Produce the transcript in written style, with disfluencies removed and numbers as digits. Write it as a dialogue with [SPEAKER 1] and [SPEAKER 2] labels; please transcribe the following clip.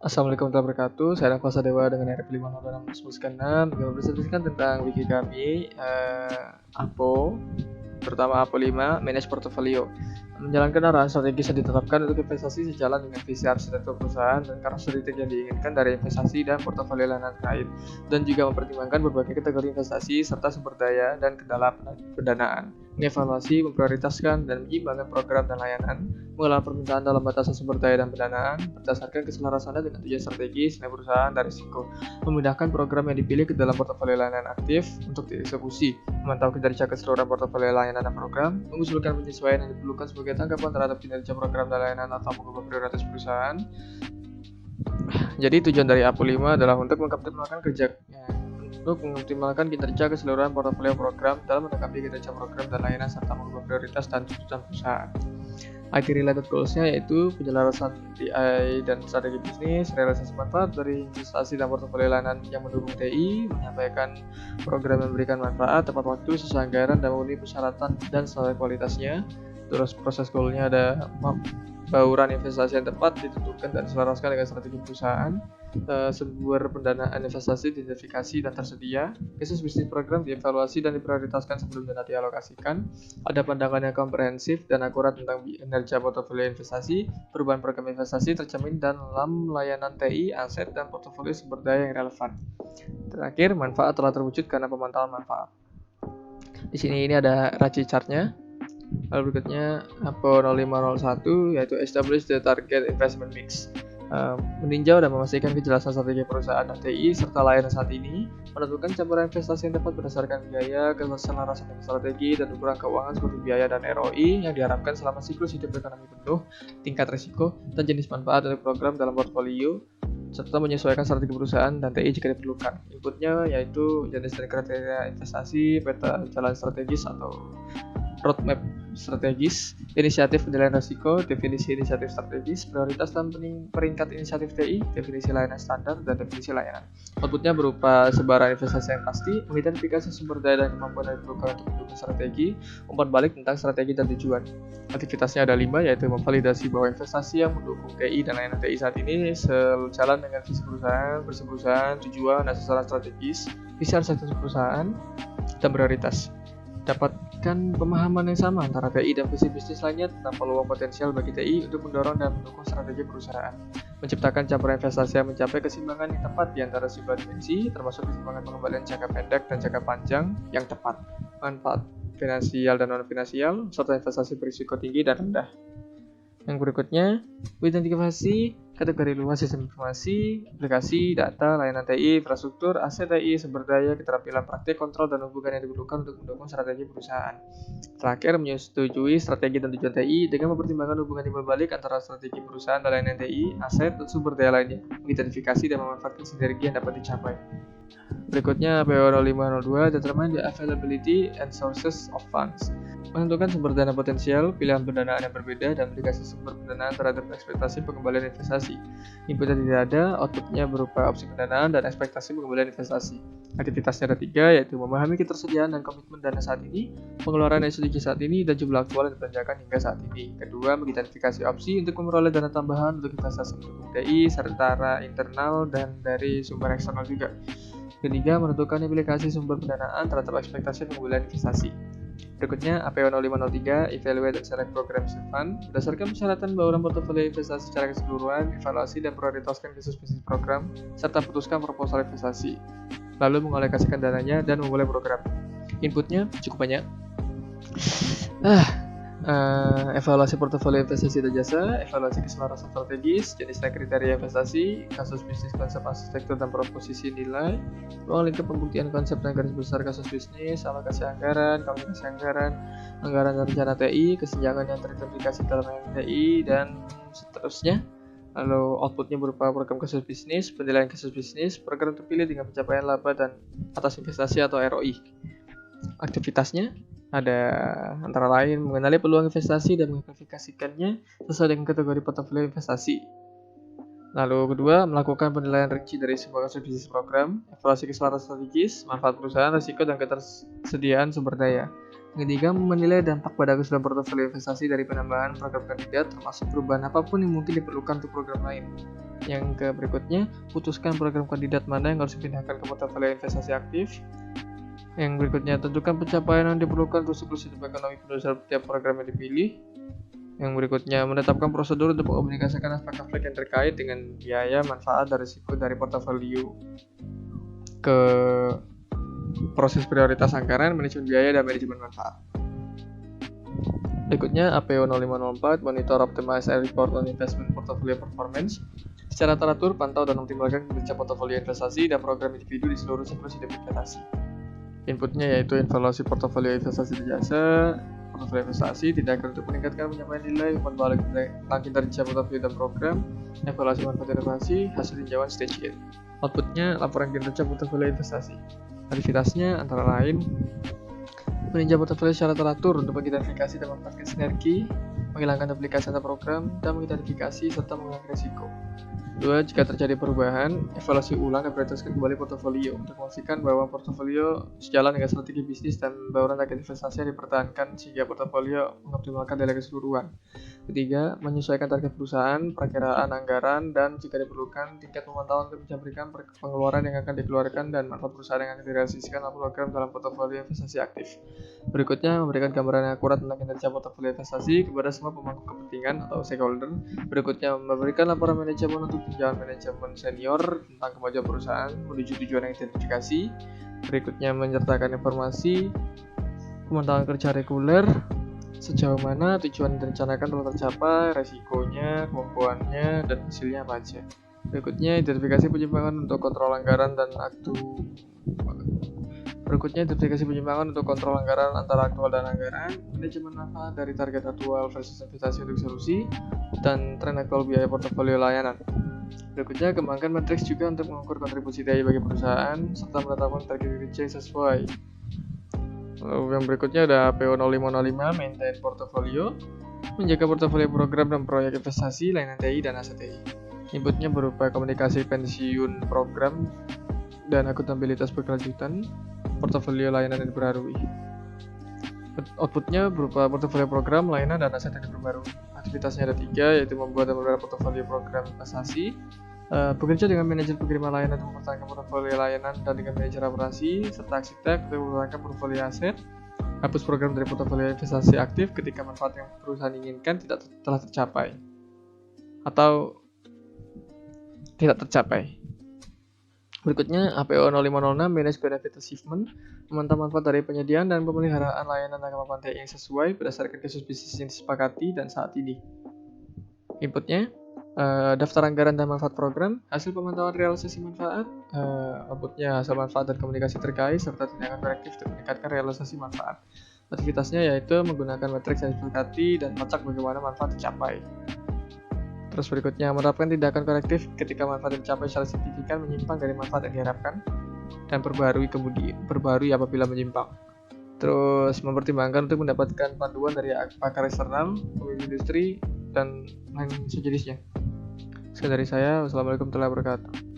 [SPEAKER 1] Assalamualaikum warahmatullahi wabarakatuh. Saya Rafa Sadewa dengan RP 506 yang mempresentasikan tentang wiki kami APO, terutama APO 5, Manage Portfolio. Menjalankan arahan strategis yang ditetapkan untuk investasi sejalan dengan visi arsitektur perusahaan dan karakteristik yang diinginkan dari investasi dan portofolio layanan terkait, dan juga mempertimbangkan berbagai kategori investasi serta sumber daya dan kendala pendanaan. Mengevaluasi, memprioritaskan, dan menyeimbangkan program dan layanan, mengelola permintaan dalam batasan sumber daya dan pendanaan berdasarkan keselarasannya dengan tujuan strategis, nilai perusahaan, dan risiko, memindahkan program yang dipilih ke dalam portofolio layanan aktif untuk dieksekusi, memantau kinerja keseluruhan portofolio layanan dan program, mengusulkan penyesuaian yang diperlukan sebagai tanggapan terhadap kinerja program dan layanan atau mengubah prioritas perusahaan. Jadi tujuan dari APO 5 adalah untuk mengoptimalkan kinerja keseluruhan portofolio program dalam menanggapi kinerja program dan layanan serta mengubah prioritas dan tuntutan perusahaan. IT related goals-nya yaitu penyelarasan DI dan strategi bisnis, realisasi manfaat dari investasi dan portofolio layanan yang mendukung TI, menyampaikan program yang memberikan manfaat tepat waktu sesuai anggaran dan memenuhi persyaratan dan standar kualitasnya. Terus proses goal-nya ada bauran investasi yang tepat ditentukan dan diselaraskan dengan strategi perusahaan, sumber pendanaan investasi diidentifikasi dan tersedia, kasus bisnis program dievaluasi dan diprioritaskan sebelum dana dialokasikan, ada pandangan yang komprehensif dan akurat tentang kinerja portofolio investasi, perubahan program investasi tercermin dalam layanan TI, aset, dan portofolio sumber daya yang relevan. Terakhir, manfaat telah terwujud karena pemantauan manfaat. Di sini ini ada RACI chart-nya. Lalu berikutnya APO 0501 yaitu establish the target investment mix, meninjau dan memastikan kejelasan strategi perusahaan dan TI serta layanan saat ini, menentukan campuran investasi yang tepat berdasarkan biaya, keselarasan strategi, dan ukuran keuangan seperti biaya dan ROI yang diharapkan selama siklus hidup ekonomi penuh, tingkat risiko, dan jenis manfaat dari program dalam portfolio, serta menyesuaikan strategi perusahaan dan TI jika diperlukan. Inputnya yaitu jenis dan kriteria investasi, peta jalan strategis atau roadmap strategis, inisiatif penilaian risiko, definisi inisiatif strategis, prioritas dan peringkat inisiatif TI, definisi layanan standar, dan definisi layanan. Outputnya berupa sebaran investasi yang pasti, mengidentifikasi sumber daya dan kemampuan yang diperlukan untuk mendukung strategi, umpan balik tentang strategi dan tujuan. Aktivitasnya ada 5, yaitu memvalidasi bahwa investasi yang mendukung TI dan layanan TI saat ini sejalan dengan visi perusahaan, tujuan, dan sasaran strategis, visi arsitektur perusahaan, dan prioritas. Dapatkan pemahaman yang sama antara TI dan visi bisnis lainnya tentang peluang potensial bagi TI untuk mendorong dan mendukung strategi perusahaan. Menciptakan campuran investasi yang mencapai keseimbangan yang tepat di antara sebuah dimensi, termasuk keseimbangan pengembalian jangka pendek dan jangka panjang yang tepat, manfaat finansial dan non-finansial, serta investasi berisiko tinggi dan rendah. Yang berikutnya, identifikasi kategori luas sistem informasi, aplikasi, data, layanan TI, infrastruktur, aset TI, sumber daya, keterampilan praktik, kontrol, dan hubungan yang diperlukan untuk mendukung strategi perusahaan. Terakhir, menyetujui strategi dan tujuan TI dengan mempertimbangkan hubungan timbal balik antara strategi perusahaan dan layanan TI, aset, dan sumber daya lainnya, mengidentifikasi dan memanfaatkan sinergi yang dapat dicapai. Berikutnya, PO 0502 determine the availability and sources of funds. Menentukan sumber dana potensial, pilihan pendanaan yang berbeda, dan aplikasi sumber pendanaan terhadap ekspektasi pengembalian investasi. Inputnya tidak ada, outputnya berupa opsi pendanaan dan ekspektasi pengembalian investasi. Aktivitasnya ada 3, yaitu memahami ketersediaan dan komitmen dana saat ini, pengeluaran SDG saat ini, dan jumlah aktual yang dibelanjakan hingga saat ini. Kedua, mengidentifikasi opsi untuk memperoleh dana tambahan untuk investasi mendukung TI, secara internal dan dari sumber eksternal juga. Ketiga, menentukan aplikasi sumber pendanaan terhadap ekspektasi pengembalian investasi. Berikutnya, APO 0503, Evaluate and Select Program Fund. Berdasarkan persyaratan bauran portofolio investasi secara keseluruhan, evaluasi dan prioritaskan khusus bisnis program, serta putuskan proposal investasi. Lalu mengalokasikan dananya dan memulai program. Inputnya cukup banyak. Evaluasi portofolio investasi dan jasa, evaluasi keselarasan strategis, jenis dan kriteria investasi, kasus bisnis, konsep arsitektur dan proposisi nilai, ruang lingkup pembuktian konsep dan garis besar kasus bisnis, alokasi anggaran, komunikasi anggaran dan rencana TI, kesenjangan yang teridentifikasi dalam TI, dan seterusnya. Lalu outputnya berupa program kasus bisnis, penilaian kasus bisnis, program terpilih dengan pencapaian laba dan atas investasi atau ROI. Aktivitasnya ada antara lain mengenali peluang investasi dan mengklasifikasikannya sesuai dengan kategori portofolio investasi. Lalu kedua, melakukan penilaian rinci dari sebuah kasus bisnis program, evaluasi keselarasan strategis, manfaat perusahaan, risiko, dan ketersediaan sumber daya. Yang ketiga, menilai dampak pada keseluruhan portofolio investasi dari penambahan program kandidat, termasuk perubahan apapun yang mungkin diperlukan untuk program lain. Yang berikutnya, putuskan program kandidat mana yang harus dipindahkan ke portofolio investasi aktif. Yang berikutnya, tentukan pencapaian yang diperlukan untuk siklus hidup ekonomi pendasar setiap program yang dipilih. Yang berikutnya, menetapkan prosedur untuk mengkomunikasikan aspek-aspek yang terkait dengan biaya, manfaat, dan risiko dari portofolio ke proses prioritas anggaran, manajemen biaya, dan manajemen manfaat. Berikutnya, APO 0504, Monitor Optimize and Report on Investment Portfolio Performance. Secara teratur, pantau dan optimalkan kinerja portofolio investasi dan program individu di seluruh siklus hidup investasi. Inputnya yaitu evaluasi portofolio investasi jasa, portofolio investasi, tindakan untuk meningkatkan pencapaian nilai, umpan balik tentang kinerja portofolio dan program, evaluasi manfaat inovasi, hasil tinjauan stage gate. Outputnya laporan kinerja portofolio investasi. Aktivitasnya antara lain meninjau portofolio secara teratur untuk mengidentifikasi dan memanfaatkan sinergi, menghilangkan duplikasi antar program, dan mengidentifikasi serta mengurangi risiko. 2. Jika terjadi perubahan, evaluasi ulang dan prioritaskan kembali portofolio untuk memastikan bahwa portofolio sejalan dengan strategi bisnis dan bauran target investasi yang dipertahankan sehingga portofolio mengoptimalkan nilai keseluruhan. 3. Menyesuaikan target perusahaan, perakiraan anggaran, dan jika diperlukan, tingkat pemantauan untuk menjabarkan pengeluaran yang akan dikeluarkan dan manfaat perusahaan yang akan direalisasikan dalam program dalam portofolio investasi aktif. Berikutnya, memberikan gambaran yang akurat tentang kinerja portofolio investasi kepada semua pemangku kepentingan atau stakeholder. Berikutnya, memberikan laporan manajemen untuk tinjauan manajemen senior tentang kemajuan perusahaan menuju tujuan yang identifikasi. Berikutnya, menyertakan informasi pemantauan kerja reguler, sejauh mana tujuan yang direncanakan telah tercapai, resikonya, kemampuannya, dan hasilnya apa aja. Berikutnya, identifikasi penyimpangan untuk kontrol anggaran dan untuk kontrol anggaran antara aktual dan anggaran, manajemen manfaat dari target aktual versus investasi untuk solusi, dan tren aktual biaya portofolio layanan. Berikutnya, kembangkan matriks juga untuk mengukur kontribusi daya bagi perusahaan, serta menetapkan target kinerja yang sesuai. Lalu yang berikutnya ada APO 0505, Maintain Portfolio, menjaga portofolio program dan proyek investasi, layanan TI, dan aset TI. Inputnya berupa komunikasi pensiun program dan akuntabilitas berkelanjutan, portofolio layanan yang diperbarui. Outputnya berupa portofolio program, layanan, dan aset yang diperbarui. Aktivitasnya ada 3, yaitu membuat dan memelihara portofolio program investasi, bekerja dengan manajer pengiriman layanan untuk mempertahankan portofolio layanan dan dengan manajer operasi, serta arsitek untuk mempertahankan portofolio aset, hapus program dari portofolio investasi aktif ketika manfaat yang perusahaan inginkan telah tercapai atau tidak tercapai. Berikutnya, APO 0506, Manage Benefit Achievement, memantau manfaat dari penyediaan dan pemeliharaan layanan dan kemampuan TI yang sesuai berdasarkan kasus bisnis yang disepakati dan saat ini. Inputnya, daftar anggaran dan manfaat program, hasil pemantauan realisasi manfaat, outputnya hasil manfaat dan komunikasi terkait, serta tindakan korektif untuk meningkatkan realisasi manfaat. Aktivitasnya yaitu menggunakan matriks yang disepakati dan melacak bagaimana manfaat tercapai. Terus berikutnya, menerapkan tindakan korektif ketika manfaat tercapai secara signifikan menyimpang dari manfaat yang diharapkan, dan perbarui apabila menyimpang. Terus mempertimbangkan untuk mendapatkan panduan dari pakar eksternal, pemimpin industri, dan lain sejenisnya. Sekian dari saya. Wassalamualaikum warahmatullahi wabarakatuh.